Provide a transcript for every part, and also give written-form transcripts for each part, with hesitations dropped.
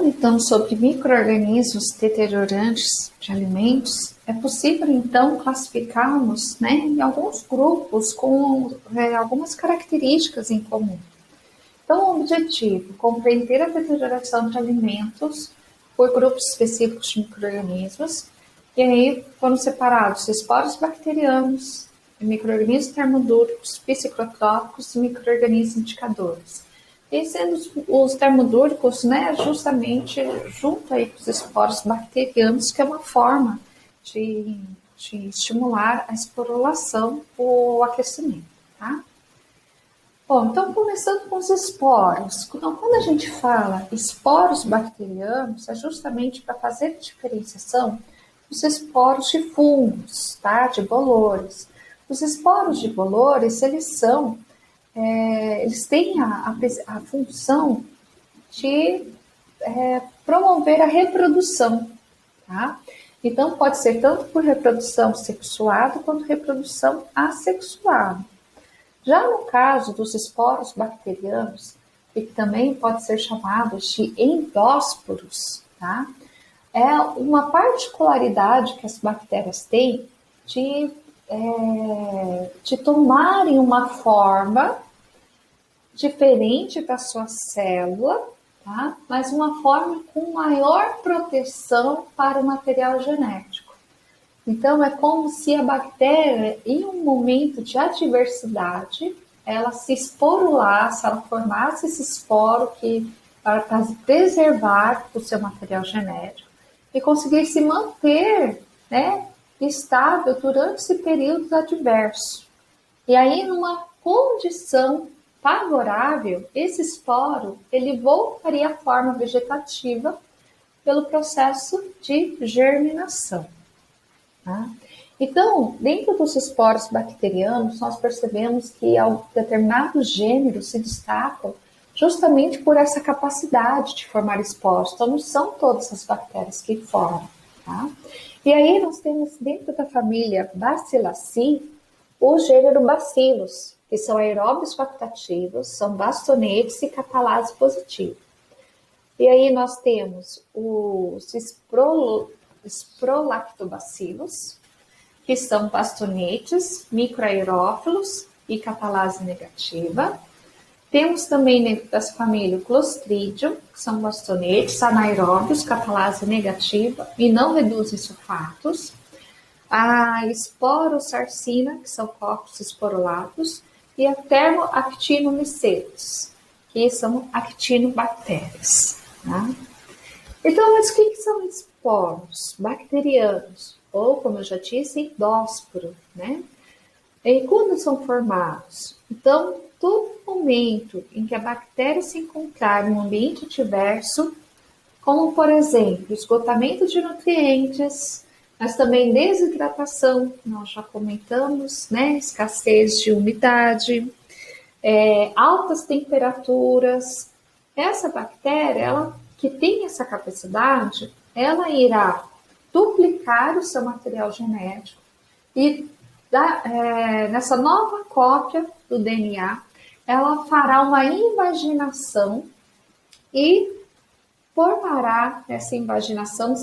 Falando então sobre micro-organismos deteriorantes de alimentos, é possível então classificá-los, né, em alguns grupos com algumas características em comum. Então, o objetivo é compreender a deterioração de alimentos por grupos específicos de micro-organismos, e aí foram separados esporos bacterianos, micro-organismos termodúricos, psicotrópicos e micro-organismos indicadores. E sendo os termodúricos, né, justamente junto aí com os esporos bacterianos, que é uma forma de estimular a esporulação ou aquecimento, tá? Bom, então começando com os esporos. Então, quando a gente fala esporos bacterianos, é justamente para fazer diferenciação dos esporos de fungos, tá? De bolores. Os esporos de bolores, eles têm a função de promover a reprodução, tá? Então, pode ser tanto por reprodução sexuada quanto reprodução assexuada. Já no caso dos esporos bacterianos, que também pode ser chamados de endósporos, tá? É uma particularidade que as bactérias têm de tomarem uma forma diferente da sua célula, tá? Mas uma forma com maior proteção para o material genético. Então, é como se a bactéria, em um momento de adversidade, ela se esporulasse, ela formasse esse esporo para preservar o seu material genético e conseguir se manter, né, estável durante esse período adverso. E aí, numa condição favorável, esse esporo ele voltaria à forma vegetativa pelo processo de germinação. Tá? Então, dentro dos esporos bacterianos, nós percebemos que determinados gêneros se destacam justamente por essa capacidade de formar esporos. Então, não são todas as bactérias que formam. Tá? E aí nós temos dentro da família Bacillacea o gênero Bacillus, que são aeróbios facultativos, são bastonetes e catalase positiva. E aí nós temos os Sprolactobacillus, que são bastonetes, microaerófilos e catalase negativa. Temos também dentro dessa família o Clostridium, que são bastonetes, anaeróbios, catalase negativa e não reduzem sulfatos. A Esporosarcina, que são corpos esporulados, e a Thermoactinomicetos, que são actinobactérias. Tá? Então, mas o que são esporos bacterianos? Ou, como eu já disse, endósporo, né? E quando são formados? Então, todo momento em que a bactéria se encontrar em um ambiente adverso, como, por exemplo, esgotamento de nutrientes, mas também desidratação, nós já comentamos, né? Escassez de umidade, altas temperaturas. Essa bactéria, ela que tem essa capacidade, ela irá duplicar o seu material genético e nessa nova cópia do DNA, ela fará uma invaginação e formará essa invaginação,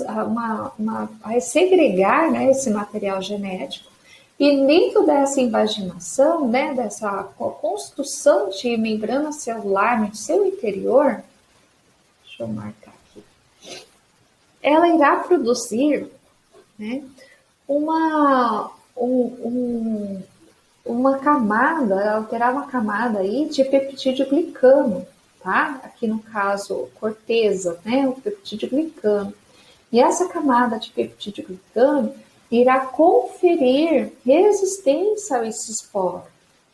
vai segregar, né, esse material genético. E dentro dessa invaginação, né, dessa construção de membrana celular no seu interior, deixa eu marcar aqui, ela irá produzir, né, uma camada, ela terá uma camada aí de peptídeo glicano, tá? Aqui no caso, corteza, né, o peptídeo glicano. E essa camada de peptídeo glicano irá conferir resistência a esse esporo,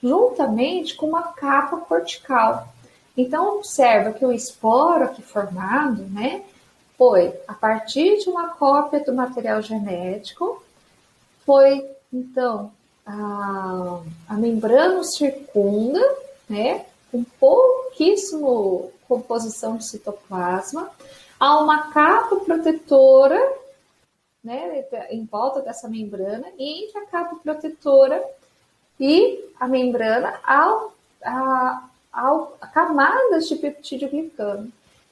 juntamente com uma capa cortical. Então, observa que o esporo aqui formado, né, foi a partir de uma cópia do material genético, foi, então, a membrana circunda, né, com pouquíssimo composição de citoplasma, há uma capa protetora, né, em volta dessa membrana, e entre a capa protetora e a membrana há camadas de peptídeo glicano.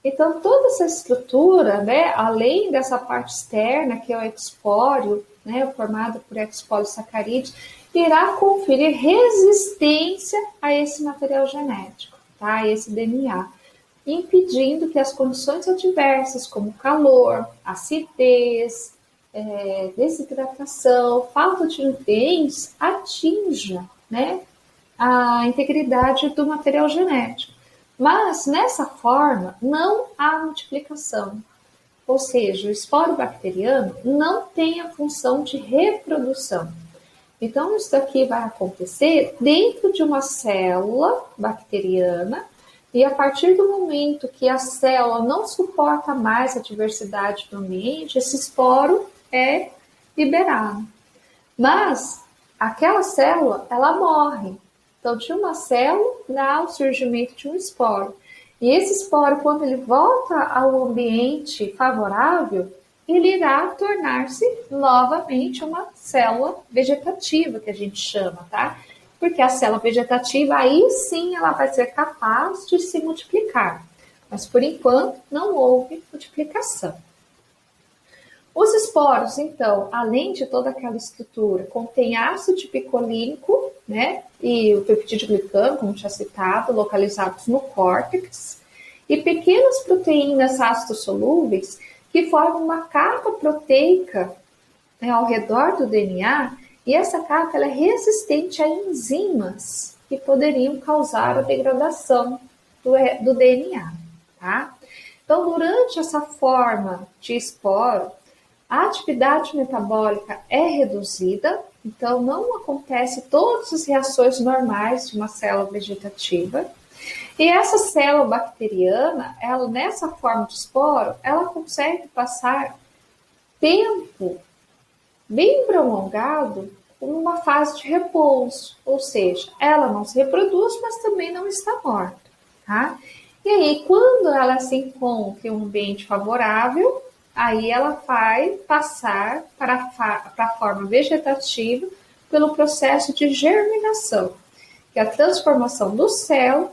Então, toda essa estrutura, né, além dessa parte externa, que é o expóreo, né, formado por expolisacarídeos, irá conferir resistência a esse material genético, tá, a esse DNA, impedindo que as condições adversas, como calor, acidez, desidratação, falta de nutrientes, atinja, né, a integridade do material genético. Mas, nessa forma, não há multiplicação. Ou seja, o esporo bacteriano não tem a função de reprodução. Então, isso daqui vai acontecer dentro de uma célula bacteriana e a partir do momento que a célula não suporta mais a diversidade do ambiente, esse esporo é liberado. Mas aquela célula, ela morre. Então, de uma célula, dá o surgimento de um esporo. E esse esporo, quando ele volta ao ambiente favorável, ele irá tornar-se novamente uma célula vegetativa, que a gente chama, tá? Porque a célula vegetativa, aí sim, ela vai ser capaz de se multiplicar. Mas, por enquanto, não houve multiplicação. Os esporos, então, além de toda aquela estrutura, contém ácido picolínico, né, e o peptidoglicano, como já citado, localizados no córtex, e pequenas proteínas ácidos solúveis que formam uma capa proteica, né, ao redor do DNA, e essa capa ela é resistente a enzimas que poderiam causar a degradação do DNA, tá? Então, durante essa forma de esporo, a atividade metabólica é reduzida, então não acontece todas as reações normais de uma célula vegetativa. E essa célula bacteriana, ela nessa forma de esporo, ela consegue passar tempo bem prolongado numa fase de repouso, ou seja, ela não se reproduz, mas também não está morta, tá? E aí, quando ela se encontra em um ambiente favorável, aí ela vai passar para a forma vegetativa pelo processo de germinação, que é a transformação do esporo,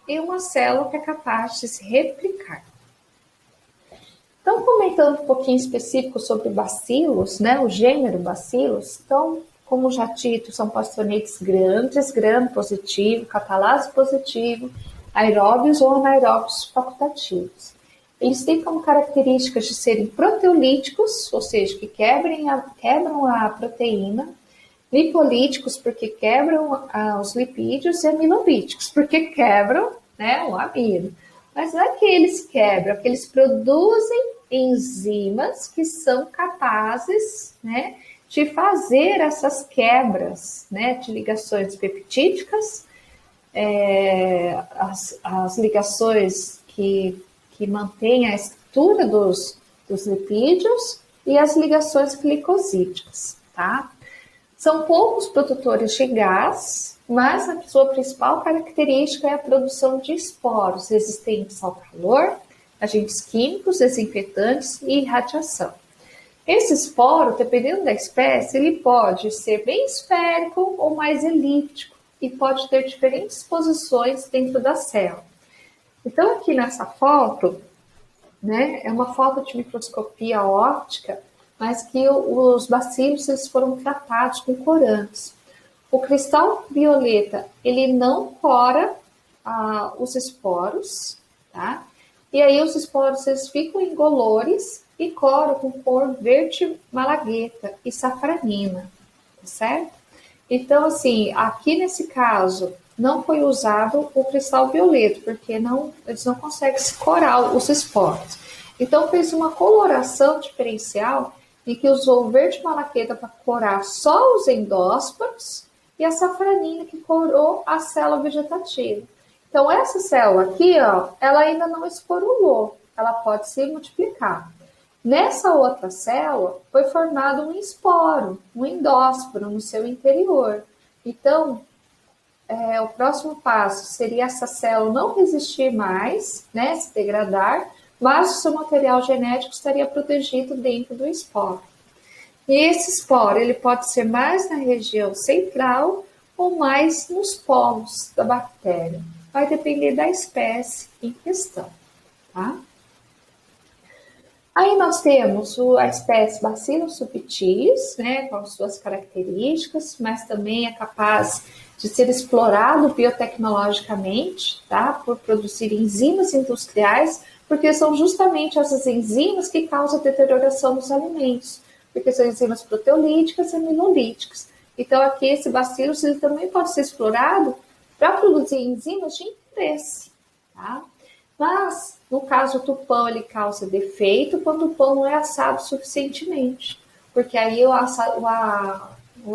em uma célula que é capaz de se replicar. Então, comentando um pouquinho específico sobre bacilos, né, o gênero bacilos, então, como já dito, são pastonetes grandes, gram positivo, catalase positivo, aeróbios ou anaeróbios facultativos. Eles têm como características de serem proteolíticos, ou seja, que quebram a proteína, lipolíticos, porque quebram os lipídios, e amilolíticos, porque quebram, né, o amido. Mas não é que eles quebram, é que eles produzem enzimas que são capazes, né, de fazer essas quebras, né, de ligações peptídicas, as ligações que mantêm a estrutura dos lipídios e as ligações glicosídicas, tá? São poucos produtores de gás, mas a sua principal característica é a produção de esporos resistentes ao calor, agentes químicos, desinfetantes e radiação. Esse esporo, dependendo da espécie, ele pode ser bem esférico ou mais elíptico e pode ter diferentes posições dentro da célula. Então, aqui nessa foto, né, é uma foto de microscopia óptica, mas que os bacilos eles foram tratados com corantes. O cristal violeta, ele não cora os esporos, tá? E aí os esporos eles ficam incolores e coram com cor verde malagueta e safranina, tá certo? Então, assim, aqui nesse caso, não foi usado o cristal violeta, porque eles não conseguem se corar os esporos. Então, fez uma coloração diferencial em que usou o verde malaqueta para corar só os endósporos e a safranina que corou a célula vegetativa. Então, essa célula aqui, ó, ela ainda não esporulou, ela pode se multiplicar. Nessa outra célula, foi formado um esporo, um endósporo no seu interior. Então, o próximo passo seria essa célula não resistir mais, né, se degradar, mas o seu material genético estaria protegido dentro do esporo. E esse esporo ele pode ser mais na região central ou mais nos polos da bactéria. vai depender da espécie em questão, tá? Aí nós temos a espécie Bacillus subtilis, né, com as suas características, mas também é capaz de ser explorado biotecnologicamente, tá, por produzir enzimas industriais, porque são justamente essas enzimas que causam a deterioração dos alimentos, porque são enzimas proteolíticas e amilolíticas. Então, aqui esse bacillus ele também pode ser explorado para produzir enzimas de interesse, tá? Mas, no caso, o tupão ele causa defeito quando o pão não é assado suficientemente, porque aí o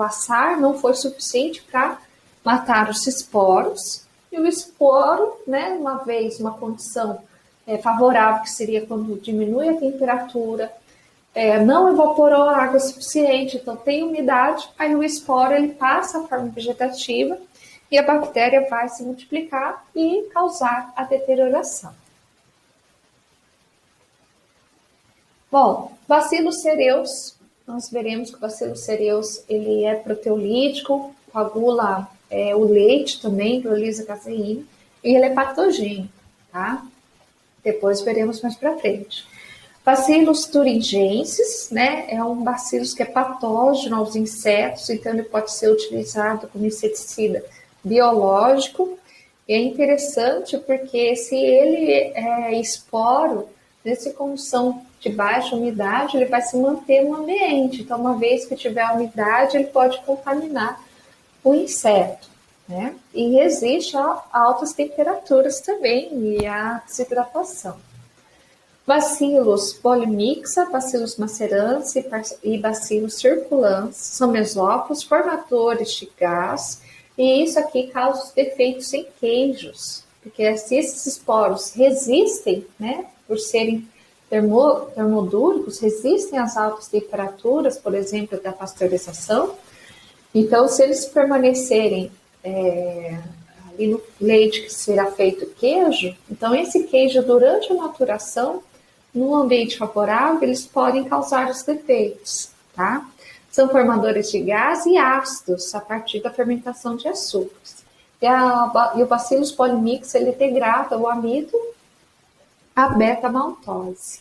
assar não foi suficiente para matar os esporos, e o esporo, né, uma vez, uma condição favorável, que seria quando diminui a temperatura, não evaporou a água suficiente, então tem umidade, aí o esporo ele passa a forma vegetativa e a bactéria vai se multiplicar e causar a deterioração. Bom, Bacillus cereus, nós veremos que o Bacillus cereus ele é proteolítico, coagula o leite também, hidrolisa caseína, e ele é patogênico, tá? Depois veremos mais para frente. Bacillus thuringiensis, né, é um bacillus que é patógeno aos insetos, então ele pode ser utilizado como inseticida biológico. E é interessante porque se ele é esporo, nessa condição de baixa umidade, ele vai se manter no ambiente. Então, uma vez que tiver umidade, ele pode contaminar o inseto, né? E resiste a altas temperaturas também e a desidratação. Bacillus polymixa, Bacillus macerans e Bacillus circulans são mesófilos, formadores de gás, e isso aqui causa os defeitos em queijos, porque se esses esporos resistem, né, por serem termodúricos, resistem às altas temperaturas, por exemplo, da pasteurização, então se eles permanecerem ali no leite que será feito queijo, então esse queijo durante a maturação, no ambiente favorável, eles podem causar os defeitos, tá? São formadores de gás e ácidos a partir da fermentação de açúcares. E o Bacillus polymixa, ele degrada o amido a beta-maltose.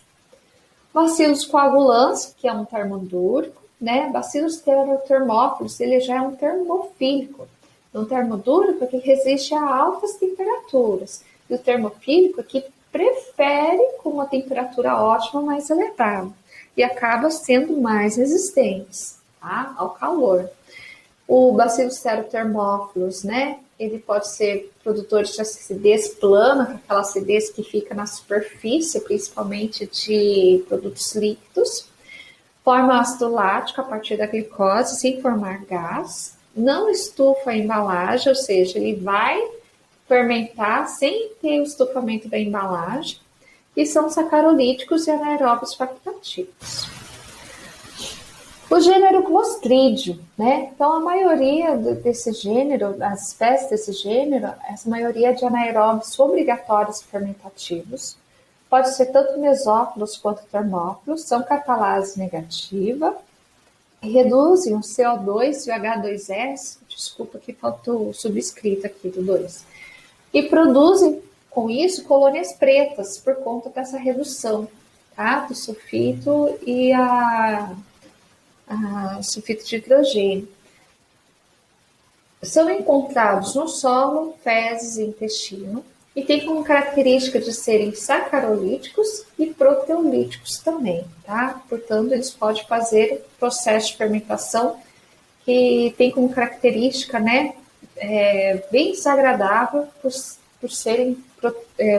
Bacillus coagulans, que é um termodúrico, né? Bacillus termófilos, ele já é um termofílico. Um termodúrico que resiste a altas temperaturas. E o termofílico que prefere com uma temperatura ótima mais elevada. E acaba sendo mais resistente, tá, ao calor. O Bacillus termófilos, né? Ele pode ser produtor de acidez plana, aquela acidez que fica na superfície, principalmente de produtos líquidos. Forma ácido lático a partir da glicose, sem formar gás. Não estufa a embalagem, ou seja, ele vai fermentar sem ter o estufamento da embalagem. E são sacarolíticos e anaeróbios facultativos. O gênero Clostridium, né? Então, a maioria desse gênero, as espécies desse gênero, essa maioria é de anaeróbios obrigatórios fermentativos. Pode ser tanto mesófilos quanto termófilos, são catalase negativa, reduzem o CO2 e o H2S, desculpa que faltou o subscrito aqui do 2, e produzem, com isso, colônias pretas por conta dessa redução, tá? Do sulfito e a sulfito de hidrogênio. São encontrados no solo, fezes e intestino e tem como característica de serem sacarolíticos e proteolíticos também, tá? Portanto, eles podem fazer processo de fermentação que tem como característica, né, bem desagradável por serem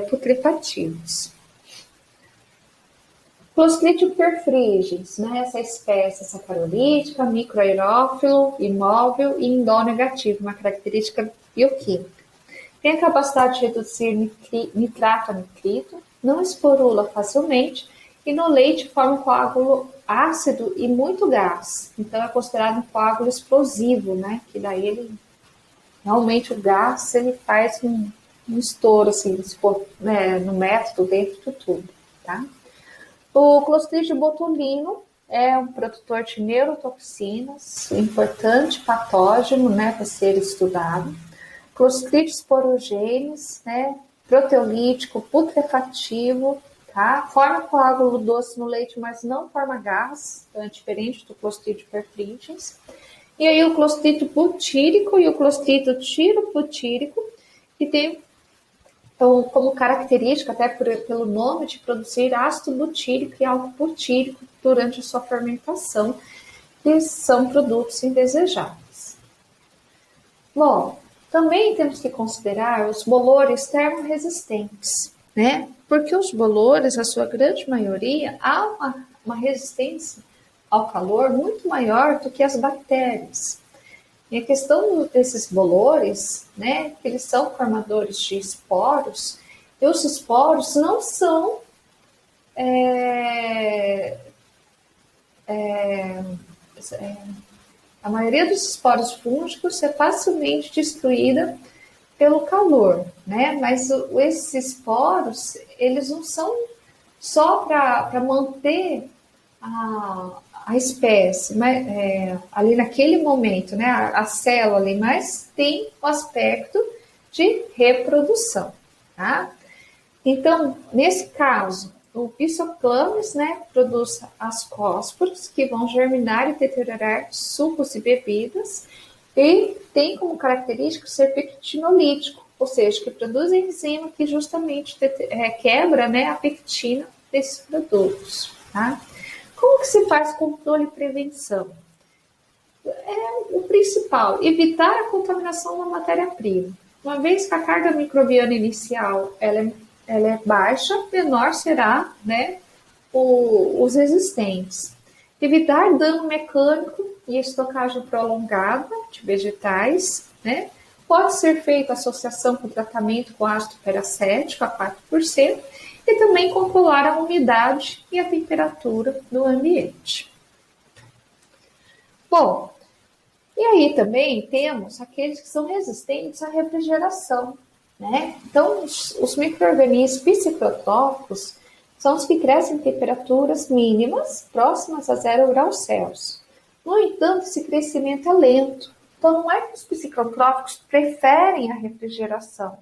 putrefativos. Clostridium perfringens, né? Essa espécie sacarolítica, microaerófilo, imóvel e indol negativo, uma característica bioquímica. Tem a capacidade de reduzir nitrato a nitrito, não esporula facilmente e no leite forma um coágulo ácido e muito gás. Então é considerado um coágulo explosivo, né? Que daí ele realmente o gás ele faz um estouro assim, se for, né, no método dentro de tudo, tá? O Clostridium botulino é um produtor de neurotoxinas, importante patógeno, né, para ser estudado. Clostridium sporogenes, né? Proteolítico, putrefativo, tá? Forma coágulo doce no leite, mas não forma gás, então é diferente do Clostridium perfringens. E aí o Clostridium butírico e o Clostridium tirobutírico, que tem como característica, até pelo nome, de produzir ácido butírico e álcool butírico durante a sua fermentação, que são produtos indesejáveis. Bom, também temos que considerar os bolores termorresistentes, né? Porque os bolores, a sua grande maioria, há uma resistência ao calor muito maior do que as bactérias. E a questão desses bolores, né, que eles são formadores de esporos, e os esporos não são a maioria dos esporos fúngicos é facilmente destruída pelo calor, né? Mas esses esporos, eles não são só para manter a espécie, mas, ali naquele momento, né? A célula ali, mas tem o aspecto de reprodução, tá? Então, nesse caso, o Physoplamus, né, produz ascósporos que vão germinar e deteriorar sucos e bebidas e tem como característica ser pectinolítico, ou seja, que produz enzima que justamente quebra, né, a pectina desses produtos, tá? Como que se faz controle e prevenção? É o principal, evitar a contaminação da matéria-prima. Uma vez que a carga microbiana inicial ela é baixa, menor será, né, os existentes. Evitar dano mecânico e estocagem prolongada de vegetais, né? Pode ser feita associação com tratamento com ácido peracético a 4% e também controlar a umidade e a temperatura do ambiente. Bom, e aí também temos aqueles que são resistentes à refrigeração, né? Então, os micro-organismos psicotrópicos são os que crescem em temperaturas mínimas próximas a 0 graus Celsius. No entanto, esse crescimento é lento. Então, não é que os psicotrópicos preferem a refrigeração.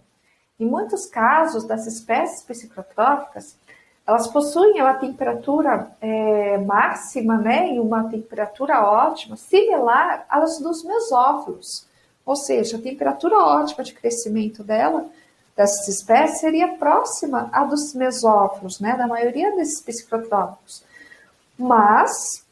Em muitos casos das espécies psicotrópicas, elas possuem uma temperatura máxima, né, e uma temperatura ótima, similar às dos mesófilos. Ou seja, a temperatura ótima de crescimento dessas espécies seria próxima à dos mesófilos, né, da maioria desses psicotrópicos. Mas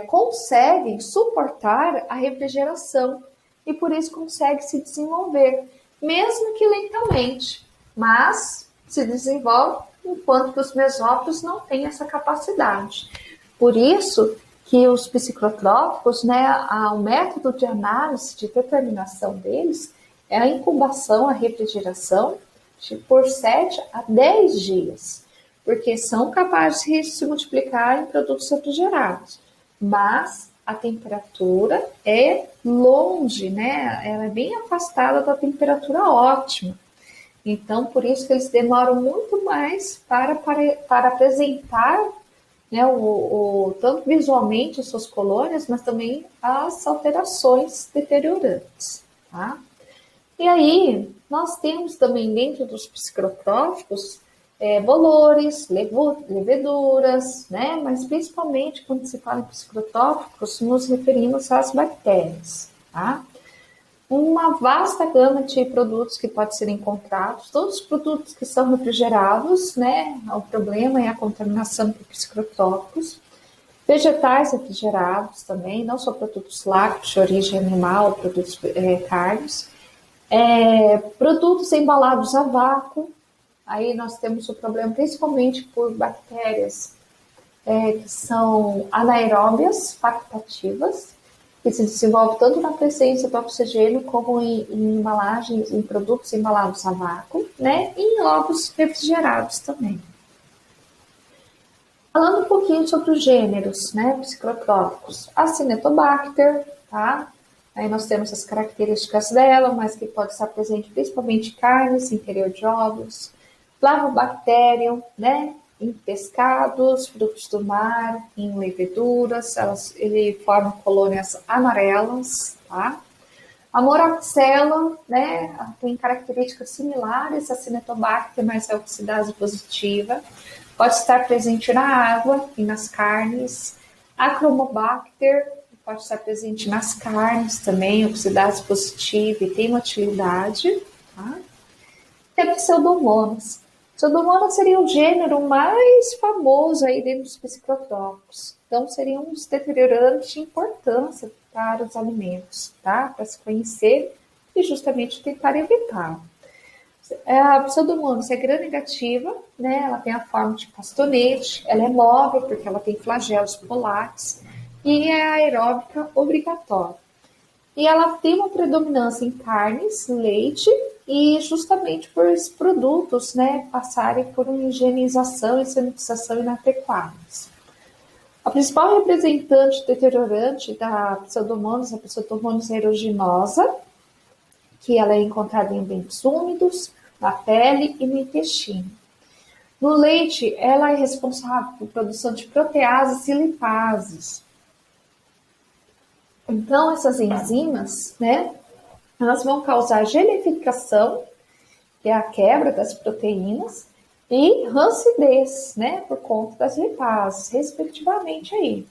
conseguem suportar a refrigeração e por isso conseguem se desenvolver, mesmo que lentamente, mas se desenvolve enquanto que os mesófilos não têm essa capacidade. Por isso que os psicotrópicos, né, o método de análise de determinação deles é a incubação, a refrigeração por 7 a 10 dias, porque são capazes de se multiplicar em produtos refrigerados, mas a temperatura é longe, né? Ela é bem afastada da temperatura ótima. Então, por isso que eles demoram muito mais para apresentar, né, tanto visualmente as suas colônias, mas também as alterações deteriorantes, tá? E aí, nós temos também dentro dos psicotróficos bolores, leveduras, né? Mas principalmente quando se fala em psicotróficos, nos referimos às bactérias, tá? Uma vasta gama de produtos que pode ser encontrados, todos os produtos que são refrigerados, né? O problema é a contaminação por psicotrópicos, vegetais refrigerados também, não só produtos lácteos de origem animal, produtos carnes, produtos embalados a vácuo. Aí nós temos o problema principalmente por bactérias que são anaeróbias facultativas, que se desenvolve tanto na presença do oxigênio como em embalagens, em produtos embalados a vácuo, né? E em ovos refrigerados também. Falando um pouquinho sobre os gêneros, né, psicotrópicos, a Acinetobacter, tá? Aí nós temos as características dela, mas que pode estar presente principalmente em carnes, interior de ovos, Flavobacterium, né, em pescados, frutos do mar, em leveduras, ele forma colônias amarelas, tá? A Moraxella, né, tem características similares à Cinetobacter, mas é oxidase positiva. Pode estar presente na água e nas carnes. A Chromobacter pode estar presente nas carnes também, oxidase positiva e tem uma utilidade. Tá? Tem a Pseudomonas. Pseudomonas seria o gênero mais famoso aí dentro dos psicotrópicos. Então, seria um deteriorante de importância para os alimentos, tá? Para se conhecer e justamente tentar evitar. A Pseudomonas é gram-negativa, né? Ela tem a forma de bastonete, ela é móvel porque ela tem flagelos polares e é aeróbica obrigatória. E ela tem uma predominância em carnes, leite e justamente por esses produtos, né, passarem por uma higienização e sanitização inadequadas. A principal representante deteriorante da Pseudomonas é a Pseudomonas aeruginosa, que ela é encontrada em ambientes úmidos, na pele e no intestino. No leite, ela é responsável por produção de proteases e lipases. Então, essas enzimas, né, elas vão causar gelificação, que é a quebra das proteínas, e rancidez, né, por conta das lipases, respectivamente aí.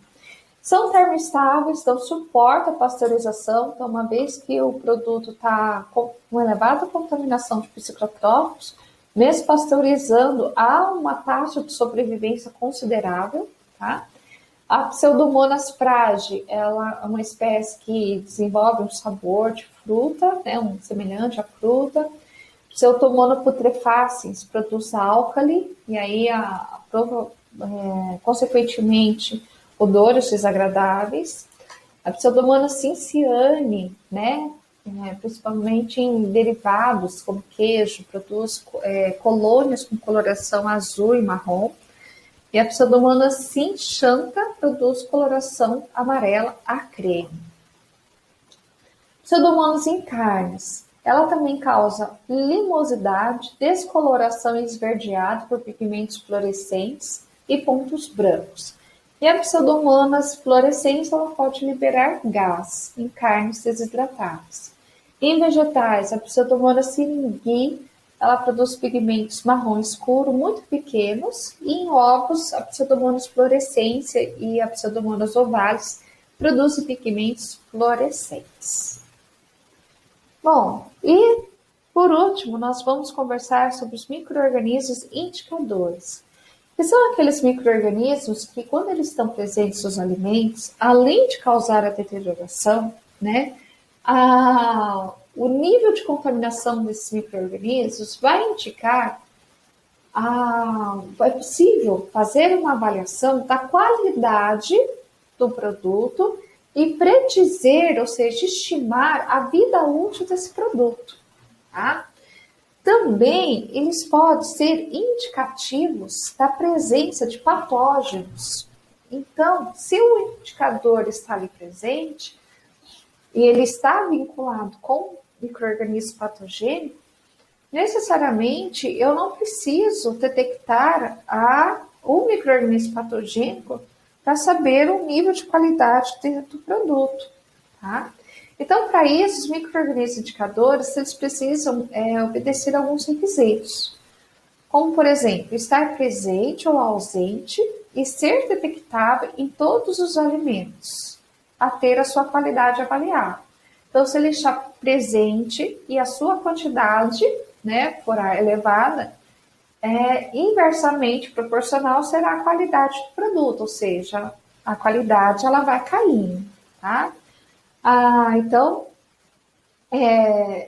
São termoestáveis, então suportam a pasteurização, então uma vez que o produto está com uma elevada contaminação de psicotrópicos, mesmo pasteurizando, há uma taxa de sobrevivência considerável, tá? A Pseudomonas frage, ela é uma espécie que desenvolve um sabor de fruta, né, um semelhante à fruta. Pseudomonas putrefaciens produz álcali, e aí, consequentemente, odores desagradáveis. A Pseudomonas cinciane, né, principalmente em derivados como queijo, produz colônias com coloração azul e marrom. E a Pseudomonas cinchanta produz coloração amarela a creme. Pseudomonas em carnes. Ela também causa limosidade, descoloração e esverdeado por pigmentos fluorescentes e pontos brancos. E a Pseudomonas fluorescens ela pode liberar gás em carnes desidratadas. Em vegetais, a Pseudomonas syringae ela produz pigmentos marrom escuro muito pequenos, e em ovos, a Pseudomonas fluorescência e a Pseudomonas ovalis produzem pigmentos fluorescentes. Bom, e por último, nós vamos conversar sobre os micro-organismos indicadores, que são aqueles micro-organismos que, quando eles estão presentes nos alimentos, além de causar a deterioração, né, o nível de contaminação desses micro-organismos vai indicar, é possível fazer uma avaliação da qualidade do produto e predizer, ou seja, estimar a vida útil desse produto. Tá? Também eles podem ser indicativos da presença de patógenos. Então, se o indicador está ali presente e ele está vinculado com micro-organismo patogênico, necessariamente eu não preciso detectar o micro-organismo patogênico para saber o nível de qualidade do produto, tá? Então, para isso, os micro-organismos indicadores, eles precisam obedecer a alguns requisitos, como, por exemplo, estar presente ou ausente e ser detectável em todos os alimentos, a ter a sua qualidade avaliada. Então, se ele está presente e a sua quantidade, né, for elevada, inversamente proporcional será a qualidade do produto, ou seja, a qualidade ela vai caindo, tá? Então,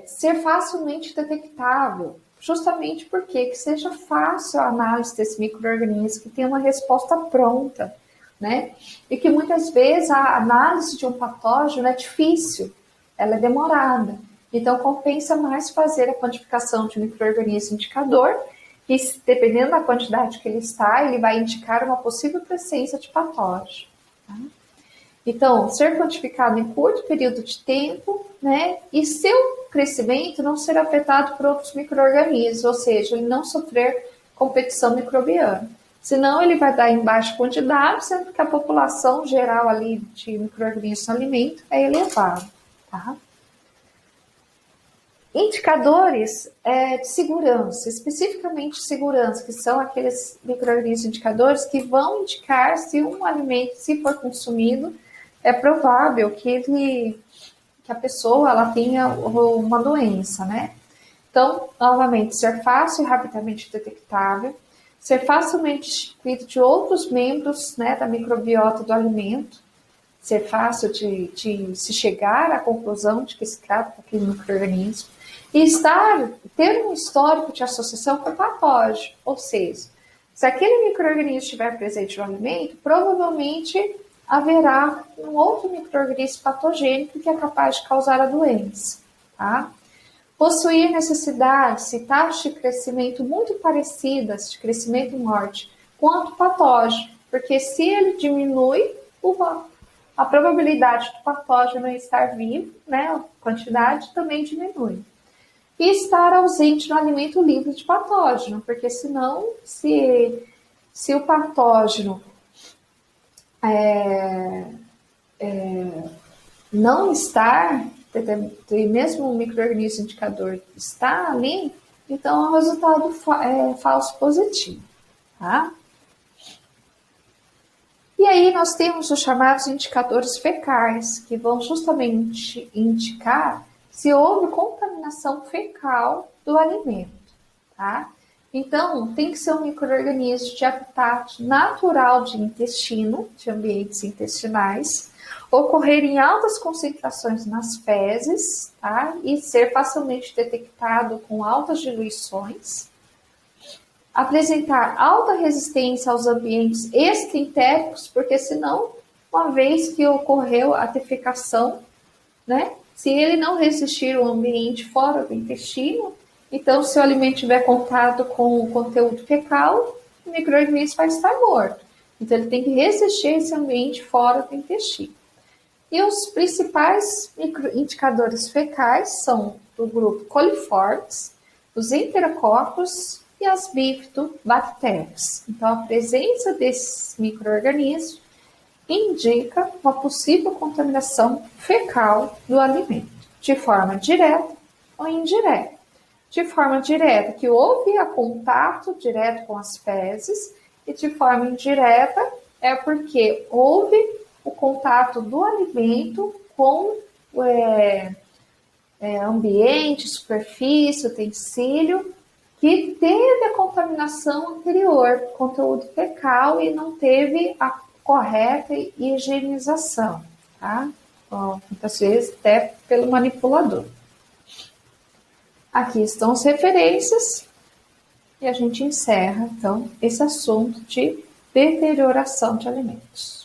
ser facilmente detectável, justamente porque que seja fácil a análise desse micro-organismo, que tenha uma resposta pronta, né? E que muitas vezes a análise de um patógeno é difícil, ela é demorada. Então, compensa mais fazer a quantificação de micro-organismo indicador, e dependendo da quantidade que ele está, ele vai indicar uma possível presença de patógeno. Tá? Então, ser quantificado em curto período de tempo, né? E seu crescimento não ser afetado por outros micro-organismos, ou seja, ele não sofrer competição microbiana. Senão, ele vai dar em baixa quantidade, sendo que a população geral ali de micro-organismos no alimento é elevada, tá? Indicadores de segurança, especificamente segurança, que são aqueles micro-organismos indicadores que vão indicar se um alimento, se for consumido, é provável que a pessoa ela tenha uma doença, né? Então, novamente, ser fácil e rapidamente detectável, ser facilmente distinguido de outros membros, né, da microbiota do alimento, ser fácil de se chegar à conclusão de que se trata daquele micro-organismo, e ter um histórico de associação com o patógeno, ou seja, se aquele micro-organismo estiver presente no alimento, provavelmente haverá um outro micro-organismo patogênico que é capaz de causar a doença, tá? Possuir necessidades e taxas de crescimento muito parecidas, de crescimento e morte, quanto o patógeno, porque se ele diminui, a probabilidade do patógeno estar vivo, né, a quantidade também diminui. E estar ausente no alimento livre de patógeno, porque senão, se o patógeno não estar, e mesmo o micro-organismo indicador está ali, então é um resultado falso positivo, tá? E aí nós temos os chamados indicadores fecais, que vão justamente indicar se houve contaminação fecal do alimento, tá? Então, tem que ser um micro-organismo de habitat natural de intestino, de ambientes intestinais, ocorrer em altas concentrações nas fezes, tá? E ser facilmente detectado com altas diluições, apresentar alta resistência aos ambientes extraentéricos, porque senão, uma vez que ocorreu a defecação, né? Se ele não resistir ao ambiente fora do intestino, então se o alimento tiver contato com o conteúdo fecal, o micro-organismo vai estar morto. Então ele tem que resistir a esse ambiente fora do intestino. E os principais indicadores fecais são do grupo coliformes, os enterococos e as bifidobactérias. Então, a presença desses micro-organismos indica uma possível contaminação fecal do alimento, de forma direta ou indireta. De forma direta, que houve contato direto com as fezes, e de forma indireta é porque houve o contato do alimento com ambiente, superfície, utensílio, que teve a contaminação anterior, conteúdo fecal, e não teve a correta higienização, tá? Muitas vezes até pelo manipulador. Aqui estão as referências e a gente encerra, então, esse assunto de deterioração de alimentos.